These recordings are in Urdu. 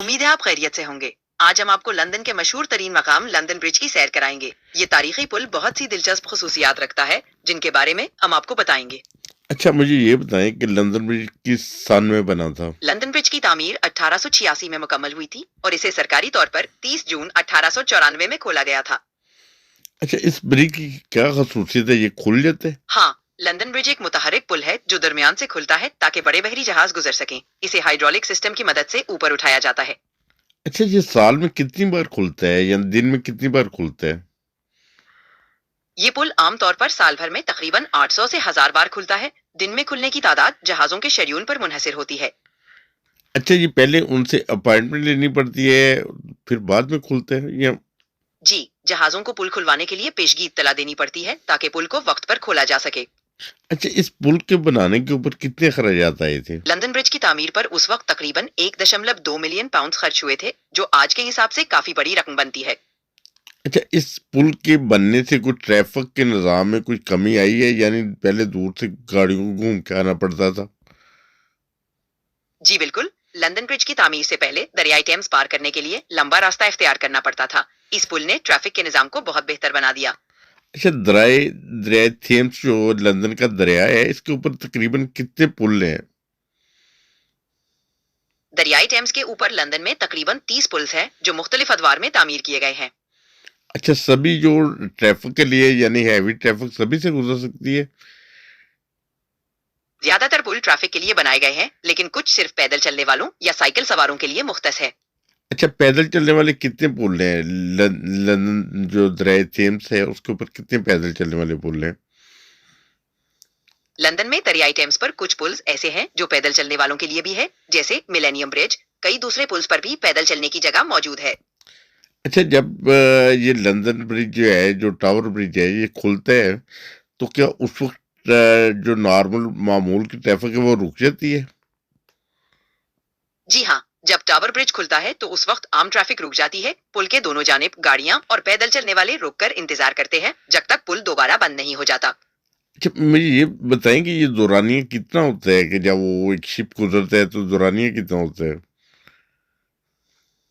امید ہے آپ خیریت سے ہوں گے۔ آج ہم آپ کو لندن کے مشہور ترین مقام لندن برج کی سیر کرائیں گے۔ یہ تاریخی پل بہت سی دلچسپ خصوصیات رکھتا ہے جن کے بارے میں ہم آپ کو بتائیں گے۔ اچھا مجھے یہ بتائیں کہ لندن برج کس سال میں بنا تھا؟ لندن برج کی تعمیر 1886 میں مکمل ہوئی تھی اور اسے سرکاری طور پر 30 جون 1894 میں کھولا گیا تھا۔ اچھا اس برج کی کیا خصوصیت ہے، یہ کھل جاتے؟ ہاں، لندن برج ایک متحرک پل ہے جو درمیان سے کھلتا ہے تاکہ بڑے بحری جہاز گزر سکیں۔ اسے ہائیڈرولک سسٹم کی مدد سے اوپر اٹھایا جاتا ہے۔ اچھا یہ سال میں کتنی بار کھلتا ہے یا دن میں کتنی بار کھلتا ہے؟ یہ پل عام طور پر سال بھر میں تقریباً 800 سے 1000 بار کھلتا ہے۔ دن میں کھلنے کی تعداد جہازوں کے شیڈول پر منحصر ہوتی ہے۔ اچھا یہ پہلے ان سے اپائنٹمنٹ لینی پڑتی ہے پھر بعد میں کھلتے ہیں یا؟ جی، جہازوں کو پل کھلوانے کے لیے پیشگی اطلاع دینی پڑتی ہے تاکہ پل کو وقت پر کھولا جا سکے۔ اچھا اس پل کے بنانے کے اوپر کتنے اخراجات آئے تھے؟ لندن برج کی تعمیر پر اس وقت تقریباً 1.2 ملین پاؤنڈ خرچ ہوئے تھے جو آج کے حساب سے کافی بڑی رقم بنتی ہے۔ اچھا اس پل کے بننے سے کچھ ٹریفک کے نظام میں کچھ کمی آئی ہے، یعنی پہلے دور سے گاڑیوں کو گھوم کے آنا پڑتا تھا؟ جی بالکل، لندن برج کی تعمیر سے پہلے دریائے ٹیمز پار کرنے کے لیے لمبا راستہ اختیار کرنا پڑتا تھا۔ اس پل نے ٹریفک کے نظام کو بہت بہتر بنا دیا۔ اچھا دریائے تھیمس جو لندن کا دریا ہے اس کے اوپر تقریباً کتنے پل ہیں؟ دریائے ٹیمز کے اوپر لندن میں تقریباً 30 پلز ہیں جو مختلف ادوار میں تعمیر کیے گئے ہیں۔ اچھا سبھی جو ٹریفک کے لیے یعنی ہیوی ٹریفک سبھی سے گزر سکتی ہے؟ زیادہ تر پل ٹریفک کے لیے بنائے گئے ہیں لیکن کچھ صرف پیدل چلنے والوں یا سائیکل سواروں کے لیے مختص ہے۔ اچھا پیدل چلنے والے کتنے پل ہیں؟ لندن جو دریائے تھیمس ہے اس کے اوپر کتنے پیدل چلنے والے پل ہیں؟ لندن میں دریائے ٹیمز پر کچھ پلز ایسے ہیں جو پیدل چلنے والوں کے لیے بھی ہے، جیسے ملینیم برج۔ کئی دوسرے پلز پر بھی پیدل چلنے کی جگہ موجود ہے۔ اچھا جب یہ لندن برج جو ہے جو ٹاور برج ہے یہ کھلتا ہے تو کیا اس وقت جو نارمل معمول کی ٹریفک ہے وہ رک جاتی ہے؟ جی ہاں، جب ٹاور برج کھلتا ہے تو اس وقت عام ٹریفک رک جاتی ہے۔ پل کے دونوں جانب گاڑیاں اور پیدل چلنے والے رک کر انتظار کرتے ہیں جب تک پل دوبارہ بند نہیں ہو جاتا۔ اچھا مجھے یہ بتائیں کہ یہ دورانیہ کتنا ہوتا ہے کہ جب وہ ایک شپ گزرتا ہے تو دورانیہ کتنا ہوتا ہے؟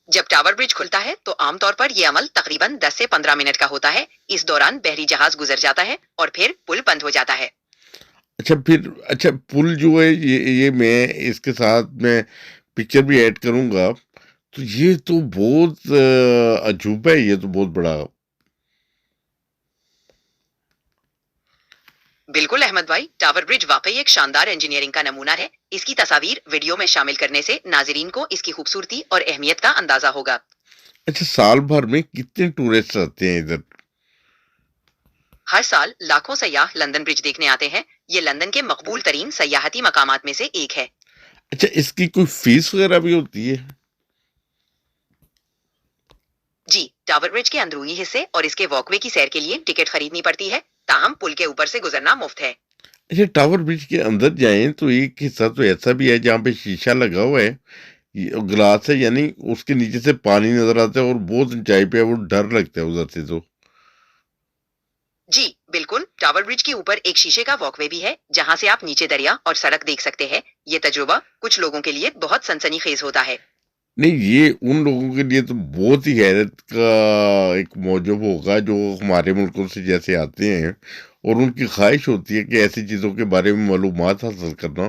جب ٹاور برج کھلتا ہے تو عام طور پر یہ عمل تقریباً 10 سے 15 منٹ کا ہوتا ہے۔ اس دوران بحری جہاز گزر جاتا ہے اور پھر پل بند ہو جاتا ہے۔ اچھا پل جو ہے یہ میں اس کے ساتھ میں پکچر بھی ایڈ کروں گا تو یہ تو بہت عجوبہ ہے، یہ تو بہت بڑا۔ بالکل احمد بھائی، ٹاور برج واقعی ایک شاندار انجینئرنگ کا نمونہ ہے۔ اس کی تصاویر ویڈیو میں شامل کرنے سے ناظرین کو اس کی خوبصورتی اور اہمیت کا اندازہ ہوگا۔ اچھا سال بھر میں کتنے ٹورسٹ آتے ہیں ادھر؟ ہر سال لاکھوں سیاح لندن برج دیکھنے آتے ہیں۔ یہ لندن کے مقبول ترین سیاحتی مقامات میں سے ایک ہے۔ اچھا اس کی کوئی فیس وغیرہ بھی ہوتی ہے؟ جی، ٹاور برج کے اندرونی حصے اور اس کے واک وے کی سیر کے لیے ٹکٹ خریدنی پڑتی ہے، تاہم پل کے اوپر سے گزرنا مفت ہے۔ اچھا ٹاور برج کے اندر جائیں تو ایک حصہ تو ایسا بھی ہے جہاں پہ شیشہ لگا ہوا ہے، گلاس ہے، یعنی اس کے نیچے سے پانی نظر آتا ہے اور بہت اونچائی پہ ہے، وہ ڈر لگتا ہے ادھر سے تو۔ جی بالکل، ٹاور برج کے اوپر ایک شیشے کا واک وے بھی ہے جہاں سے آپ نیچے دریا اور سڑک دیکھ سکتے ہیں۔ یہ تجربہ کچھ لوگوں کے لیے بہت سنسنی خیز ہوتا ہے۔ نہیں یہ ان لوگوں کے لیے تو بہت ہی حیرت کا ایک موجب ہوگا جو ہمارے ملکوں سے جیسے آتے ہیں اور ان کی خواہش ہوتی ہے کہ ایسی چیزوں کے بارے میں معلومات حاصل کرنا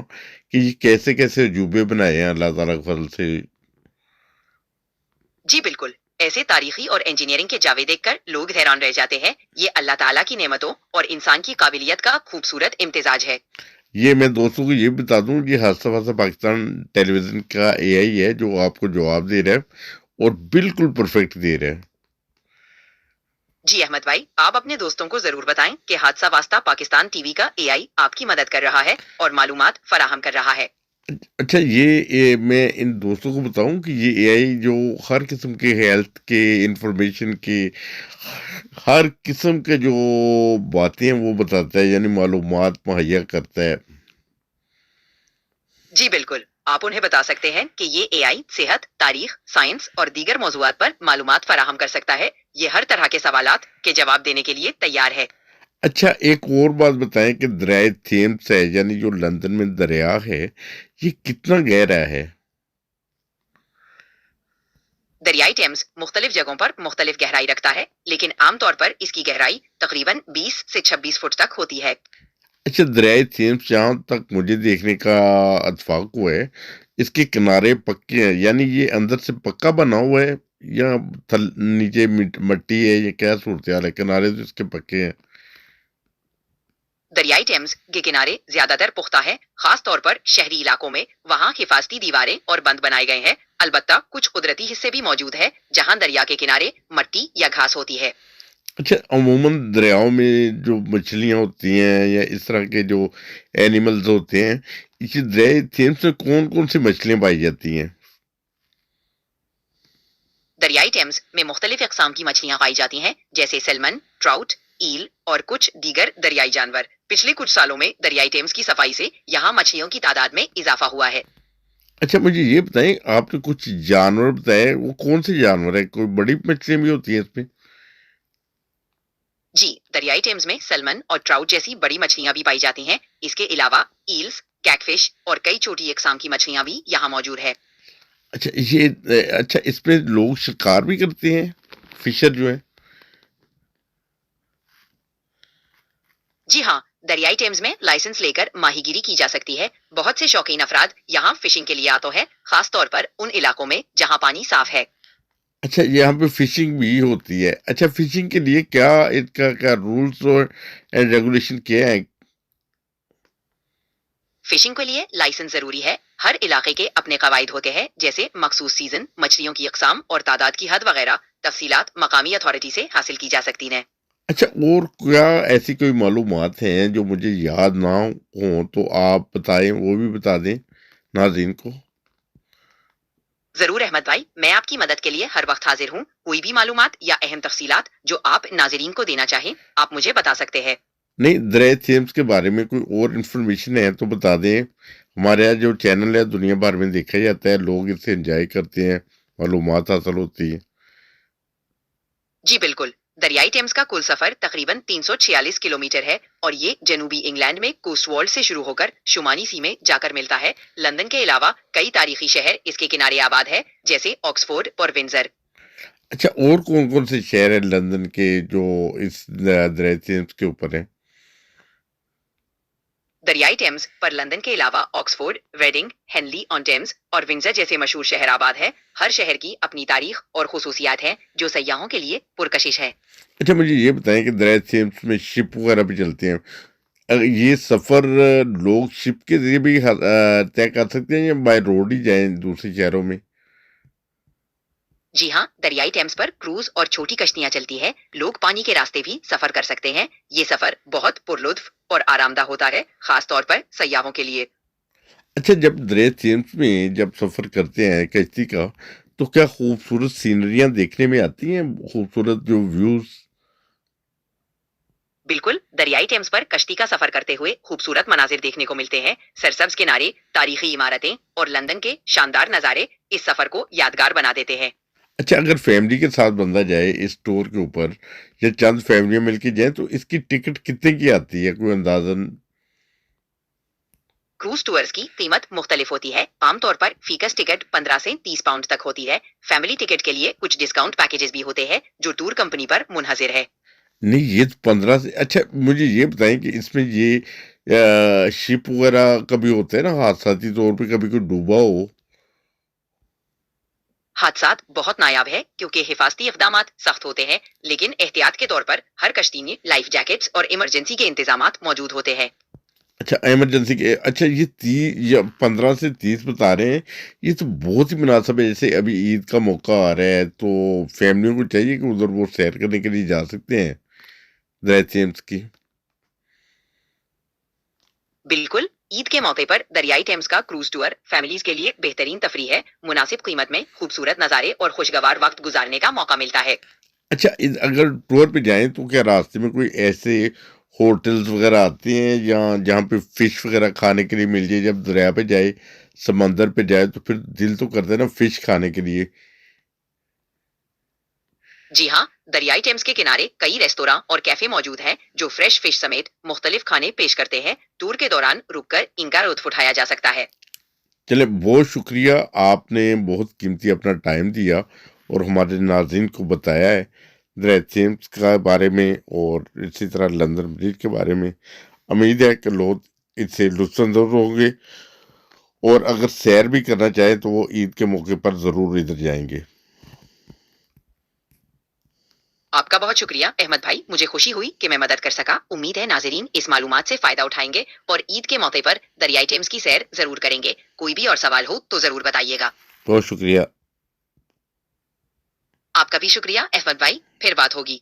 کہ یہ کیسے کیسے عجوبے بنائے ہیں اللہ تعالیٰ کے فضل سے۔ جی بالکل، ایسے تاریخی اور انجینئرنگ کے جاوے دیکھ کر لوگ حیران رہ جاتے ہیں۔ یہ اللہ تعالیٰ کی نعمتوں اور انسان کی قابلیت کا خوبصورت امتزاج ہے۔ یہ میں دوستوں کو یہ بتا دوں کہ حادثہ واسطہ پاکستان ٹیلی ویژن کا اے آئی ہے جو آپ کو جواب دے رہا ہے اور بالکل پرفیکٹ دے رہا ہے۔ جی احمد بھائی، آپ اپنے دوستوں کو ضرور بتائیں کہ حادثہ واسطہ پاکستان ٹی وی کا اے آئی آپ کی مدد کر رہا ہے اور معلومات فراہم کر رہا ہے۔ اچھا یہ میں ان دوستوں کو بتاؤں کہ یہ اے آئی جو ہر قسم کے ہیلتھ کے انفارمیشن کے ہر قسم کے جو باتیں ہیں وہ بتاتا ہے، یعنی معلومات مہیا کرتا ہے۔ جی بالکل، آپ انہیں بتا سکتے ہیں کہ یہ اے آئی صحت، تاریخ، سائنس اور دیگر موضوعات پر معلومات فراہم کر سکتا ہے۔ یہ ہر طرح کے سوالات کے جواب دینے کے لیے تیار ہے۔ اچھا ایک اور بات بتائیں کہ دریائے تھیمس ہے یعنی جو لندن میں دریا ہے یہ کتنا گہرا ہے؟ دریائے ٹیمز مختلف جگہوں پر مختلف گہرائی رکھتا ہے، لیکن عام طور پر اس کی گہرائی تقریباً 20 سے 26 فٹ تک ہوتی ہے۔ اچھا، دریائے تھیمس جہاں تک مجھے دیکھنے کا اتفاق ہوا ہے، اس کے کنارے پکے ہیں، یعنی یہ اندر سے پکا بنا ہوا ہے یا نیچے مٹی ہے، یا کیا صورتحال ہے؟ کنارے تو اس کے پکے ہیں۔ دریائے ٹیمز کے کنارے زیادہ تر پختہ ہے، خاص طور پر شہری علاقوں میں، وہاں حفاظتی دیواریں اور بند بنائے گئے ہیں۔ البتہ کچھ قدرتی حصے بھی موجود ہے جہاں دریا کے کنارے مٹی یا گھاس ہوتی ہے۔ اچھا، عموماً دریاؤں میں جو مچھلیاں ہوتی ہیں یا اس طرح کے جو اینیملز ہوتے ہیں، اس دریائے تھیمس میں کون کون سی مچھلیاں پائی جاتی ہیں؟ دریائے ٹیمز میں مختلف اقسام کی مچھلیاں پائی جاتی ہیں، جیسے سیلمن، ٹراؤٹ، ایل اور کچھ دیگر دریائی جانور۔ پچھلے کچھ سالوں میں دریائے ٹیمز کی صفائی سے یہاں مچھلیوں کی تعداد میں اضافہ ہوا ہے۔ اچھا، مجھے یہ بتائیں، آپ نے کچھ جانور بتائے، وہ کون سے جانور ہیں؟ کوئی بڑی مچھلیاں بھی ہوتی ہیں اس میں؟ جی، دریائے ٹیمز میں سلمن اور ٹراؤٹ جیسی بڑی مچھلیاں بھی پائی جاتی ہیں۔ اس کے علاوہ ایلز، کیٹ فش اور کئی چھوٹی اقسام کی مچھلیاں بھی یہاں موجود ہے۔ اچھا یہ اچھا، اس میں لوگ شکار بھی کرتے ہیں، فشر جو ہے؟ جی ہاں، دریائے ٹیمز میں لائسنس لے کر ماہی گیری کی جا سکتی ہے۔ بہت سے شوقین افراد یہاں فشنگ کے لیے آتے ہیں، خاص طور پر ان علاقوں میں جہاں پانی صاف ہے۔ اچھا، یہاں پہ فشنگ بھی ہوتی ہے؟ اچھا، فشنگ کے لیے کیا اس کا کیا رولز اور ریگولیشن کیا ہے؟ فشنگ کے لیے لائسنس ضروری ہے۔ ہر علاقے کے اپنے قواعد ہوتے ہیں، جیسے مخصوص سیزن، مچھلیوں کی اقسام اور تعداد کی حد وغیرہ۔ تفصیلات مقامی اتھارٹی سے حاصل کی جا سکتی ہیں۔ اچھا، اور کیا ایسی کوئی معلومات ہیں جو مجھے یاد نہ ہوں تو آپ بتائیں، وہ بھی بتا دیں ناظرین کو۔ ضرور احمد بھائی، میں آپ کی مدد کے لیے ہر وقت حاضر ہوں۔ کوئی بھی معلومات یا اہم تفصیلات جو آپ ناظرین کو دینا چاہیں، آپ مجھے بتا سکتے ہیں۔ نہیں، دریائے تھیمس کے بارے میں کوئی اور انفارمیشن ہے تو بتا دیں۔ ہمارے یہاں جو چینل ہے دنیا بھر میں دیکھا جاتا ہے، لوگ اسے انجوائے کرتے ہیں، معلومات حاصل ہوتی ہیں۔ جی بالکل، دریائے ٹیمز کا کل سفر تقریباً 346 کلومیٹر ہے اور یہ جنوبی انگلینڈ میں کوسٹ والڈ سے شروع ہو کر شمالی سی میں جا کر ملتا ہے۔ لندن کے علاوہ کئی تاریخی شہر اس کے کنارے آباد ہے، جیسے آکسفورڈ اور ونزر۔ اچھا، اور کون کون سے شہر ہیں لندن کے جو اس دریائے تھیمس کے اوپر ہیں؟ دریائے ٹیمز پر لندن کے علاوہ آکسفورڈ، ریڈنگ، ہینلی آن ٹیمز اور ونزر جیسے مشہور شہر آباد ہے۔ ہر شہر کی اپنی تاریخ اور خصوصیات ہیں جو سیاحوں کے لیے پرکشش ہے۔ اچھا، مجھے یہ بتائیں کہ دریائے تھیمس میں شپ وغیرہ بھی چلتے ہیں، یہ سفر لوگ شپ کے ذریعے بھی طے کر سکتے ہیں یا بائی روڈ ہی جائیں دوسرے شہروں میں؟ جی ہاں، دریائے ٹیمز پر کروز اور چھوٹی کشتیاں چلتی ہے۔ لوگ پانی کے راستے بھی سفر کر سکتے ہیں۔ یہ سفر بہت پرلطف اور آرام دہ ہوتا ہے، خاص طور پر سیاحوں کے لیے۔ اچھا، جب دریائے تھیمس میں جب سفر کرتے ہیں کشتی کا، تو کیا خوبصورت سینریاں دیکھنے میں آتی ہیں، خوبصورت جو ویوز؟ بالکل، دریائے ٹیمز پر کشتی کا سفر کرتے ہوئے خوبصورت مناظر دیکھنے کو ملتے ہیں۔ سرسبز کنارے، تاریخی عمارتیں اور لندن کے شاندار نظارے اس سفر کو یادگار بنا دیتے ہیں۔ اچھا، اگر فیملی کے ساتھ بندہ جائے اس ٹور کے اوپر، یا چند فیملیاں مل کے جائیں، تو اس کی ٹکٹ کتنے کی آتی ہے، کوئی اندازاً؟ کروز ٹورز کی قیمت مختلف ہوتی ہے۔ عام طور پر فیکس ٹکٹ 15 سے 30 پاؤنڈ تک ہوتی ہے۔ فیملی ٹکٹ کے لیے کچھ ڈسکاؤنٹ پیکیجز بھی ہوتے ہیں جو ٹور کمپنی پر منحصر ہے۔ نہیں، یہ 15 سے اچھا، مجھے یہ بتائیں کہ اس میں یہ شپ وغیرہ کبھی ہوتا ہے نا حادثاتی طور پہ، کبھی کوئی ڈوبا ہو؟ حادثات بہت نایاب ہے کیونکہ حفاظتی اقدامات سخت ہوتے ہیں، لیکن احتیاط کے طور پر ہر کشتی میں لائف جیکٹس اور ایمرجنسی کے انتظامات موجود ہوتے ہیں۔ اچھا، ایمرجنسی کے، اچھا یہ 15 سے 30 بتا رہے ہیں، یہ تو بہت ہی مناسب ہے۔ جیسے ابھی عید کا موقع آ رہا ہے تو فیملیوں کو چاہیے کہ ادھر وہ سیر کرنے کے لیے جا سکتے ہیں دریائے تھیمس کی۔ بالکل، عید کے موقع پر دریائے ٹیمز کا کروز ٹور فیملیز کے لیے بہترین تفریح ہے۔ مناسب قیمت میں خوبصورت نظارے اور خوشگوار وقت گزارنے کا موقع ملتا ہے۔ اچھا، اگر ٹور پہ جائیں تو کیا راستے میں کوئی ایسے ہوٹلز وغیرہ آتے ہیں یا جہاں پہ فش وغیرہ کھانے کے لیے مل جائے؟ جب دریا پہ جائے، سمندر پہ جائے، تو پھر دل تو کرتا ہے نا فش کھانے کے لیے۔ جی ہاں، دریائے ٹیمز کے کنارے کئی ریستوراں اور کیفے موجود ہیں جو فریش فش سمیت مختلف کھانے پیش کرتے ہیں۔ ٹور کے دوران رک کر ان کا لطف اٹھایا جا سکتا ہے۔ چلے، بہت شکریہ، آپ نے بہت قیمتی اپنا ٹائم دیا اور ہمارے ناظرین کو بتایا ہے دریائے تھیمز کے بارے میں اور اسی طرح لندن برج کے بارے میں۔ امید ہے کہ لوگ اس سے لطف اندوز ہوں گے، اور اگر سیر بھی کرنا چاہیں تو وہ عید کے موقع پر ضرور ادھر جائیں گے۔ آپ کا بہت شکریہ احمد بھائی، مجھے خوشی ہوئی کہ میں مدد کر سکا۔ امید ہے ناظرین اس معلومات سے فائدہ اٹھائیں گے اور عید کے موقع پر دریائے ٹیمز کی سیر ضرور کریں گے۔ کوئی بھی اور سوال ہو تو ضرور بتائیے گا۔ بہت شکریہ۔ آپ کا بھی شکریہ احمد بھائی، پھر بات ہوگی۔